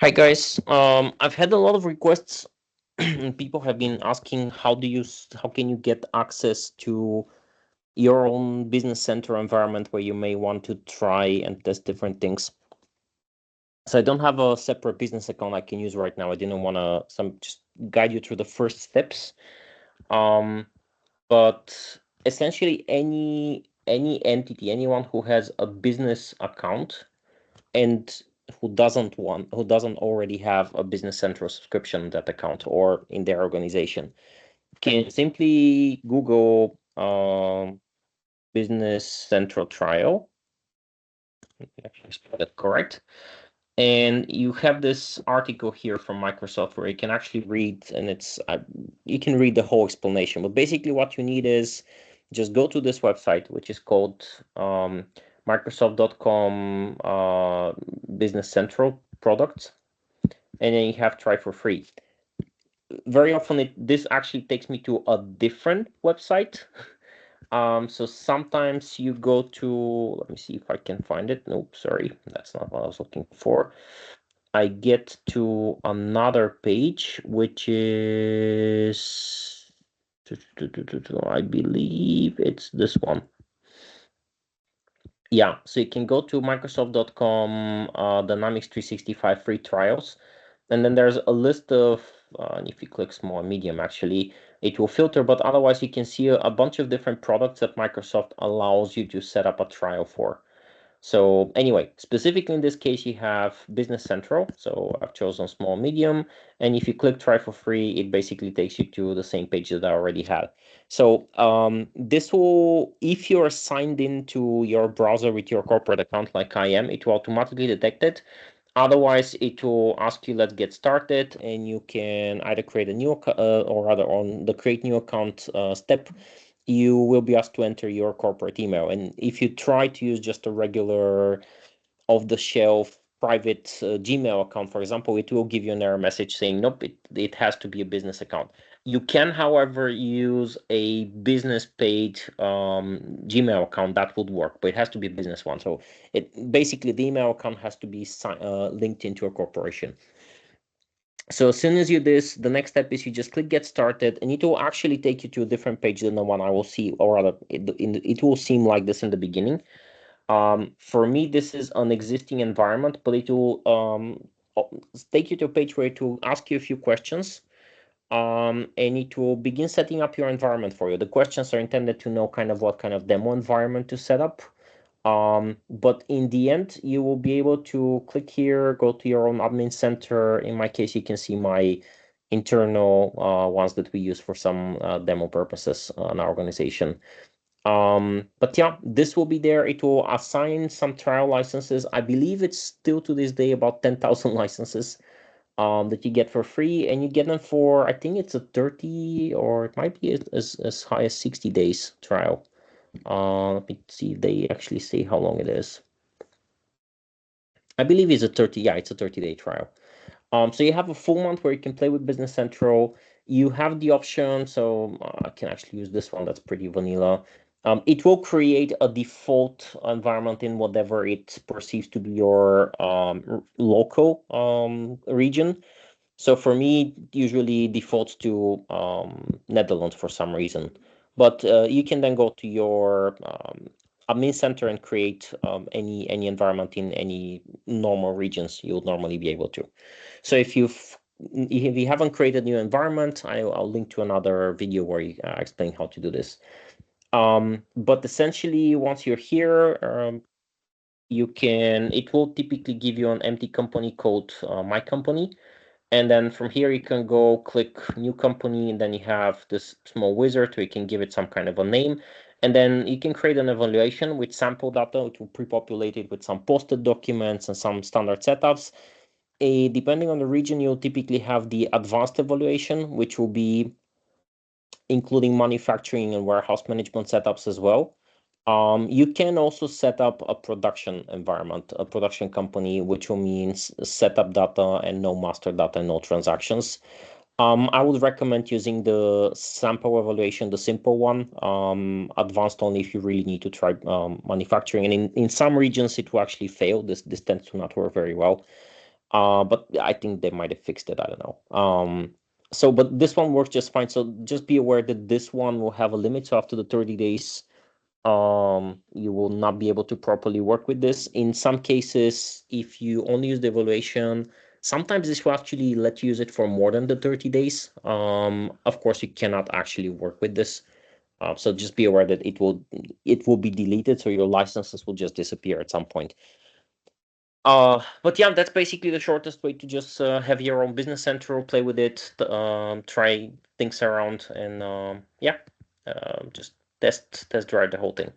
Hi guys. I've had a lot of requests. People have been asking how can you get access to your own business center environment where you may want to try and test different things. So I don't have a separate business account I can use right now. I didn't want to just guide you through the first steps. Um, but essentially any entity, anyone who has a business account and who doesn't already have a business central subscription on that account or in their organization can simply google business central trial. Let me actually spell that correct, and you have this article here from Microsoft where you can actually read, and you can read the whole explanation, but basically what you need is just go to this website, which is called microsoft.com business central products, and then you have try for free. Very often this actually takes me to a different website. So sometimes you go to, let me see if I can find it. Nope, sorry, that's not what I was looking for. I get to another page, which is, I believe it's this one. Yeah, so you can go to Microsoft.com Dynamics 365 free trials. And then there's a list of, and if you click small and medium, actually, it will filter, but otherwise you can see a bunch of different products that Microsoft allows you to set up a trial for. So anyway, specifically in this case, you have Business Central. So I've chosen small, medium. And if you click try for free, it basically takes you to the same page that I already had. So this will, if you're signed into your browser with your corporate account like I am, it will automatically detect it. Otherwise, it will ask you, let's get started, and you can either create a new or rather on the create new account step, you will be asked to enter your corporate email. And if you try to use just a regular off-the-shelf private Gmail account, for example, it will give you an error message saying, nope, it has to be a business account. You can, however, use a business paid Gmail account. That would work, but it has to be a business one. So it basically the email account has to be linked into a corporation. So as soon as you do this, the next step is you just click get started, and it will actually take you to a different page than the one I will see, or rather, it will seem like this in the beginning. For me, this is an existing environment, but it will take you to a page where it will ask you a few questions, and it will begin setting up your environment for you. The questions are intended to know kind of what kind of demo environment to set up. But in the end, you will be able to click here, go to your own admin center. In my case, you can see my internal ones that we use for some demo purposes in our organization. But yeah, this will be there. It will assign some trial licenses. I believe it's still to this day about 10,000 licenses that you get for free, and you get them for, I think it's a 30, or it might be as high as 60 days trial. Let me see if they actually say how long it is. I believe it's a 30, yeah, it's a 30-day trial. So you have a full month where you can play with Business Central. You have the option, so I can actually use this one that's pretty vanilla. It will create a default environment in whatever it perceives to be your local region. So for me, it usually defaults to Netherlands for some reason. But you can then go to your admin center and create any environment in any normal regions you would normally be able to. So if you haven't created a new environment, I'll link to another video where you explain how to do this. But essentially, once you're here, it will typically give you an empty company called My Company. And then from here, you can go click new company, and then you have this small wizard where you can give it some kind of a name. And then you can create an evaluation with sample data. It will pre-populate it with some posted documents and some standard setups. Depending on the region, you'll typically have the advanced evaluation, which will be including manufacturing and warehouse management setups as well. You can also set up a production environment, a production company, which will mean setup data and no master data and no transactions. I would recommend using the sample evaluation, the simple one. Advanced only if you really need to try manufacturing. And in some regions, it will actually fail. This tends to not work very well. But I think they might have fixed it. I don't know. So but this one works just fine. So just be aware that this one will have a limit. So after the 30 days, you will not be able to properly work with this. In some cases, if you only use the evaluation, sometimes this will actually let you use it for more than the 30 days. Of course, you cannot actually work with this. So just be aware that it will be deleted, so your licenses will just disappear at some point. But yeah, that's basically the shortest way to just have your own business central, play with it, try things around, and yeah, just test drive the whole thing.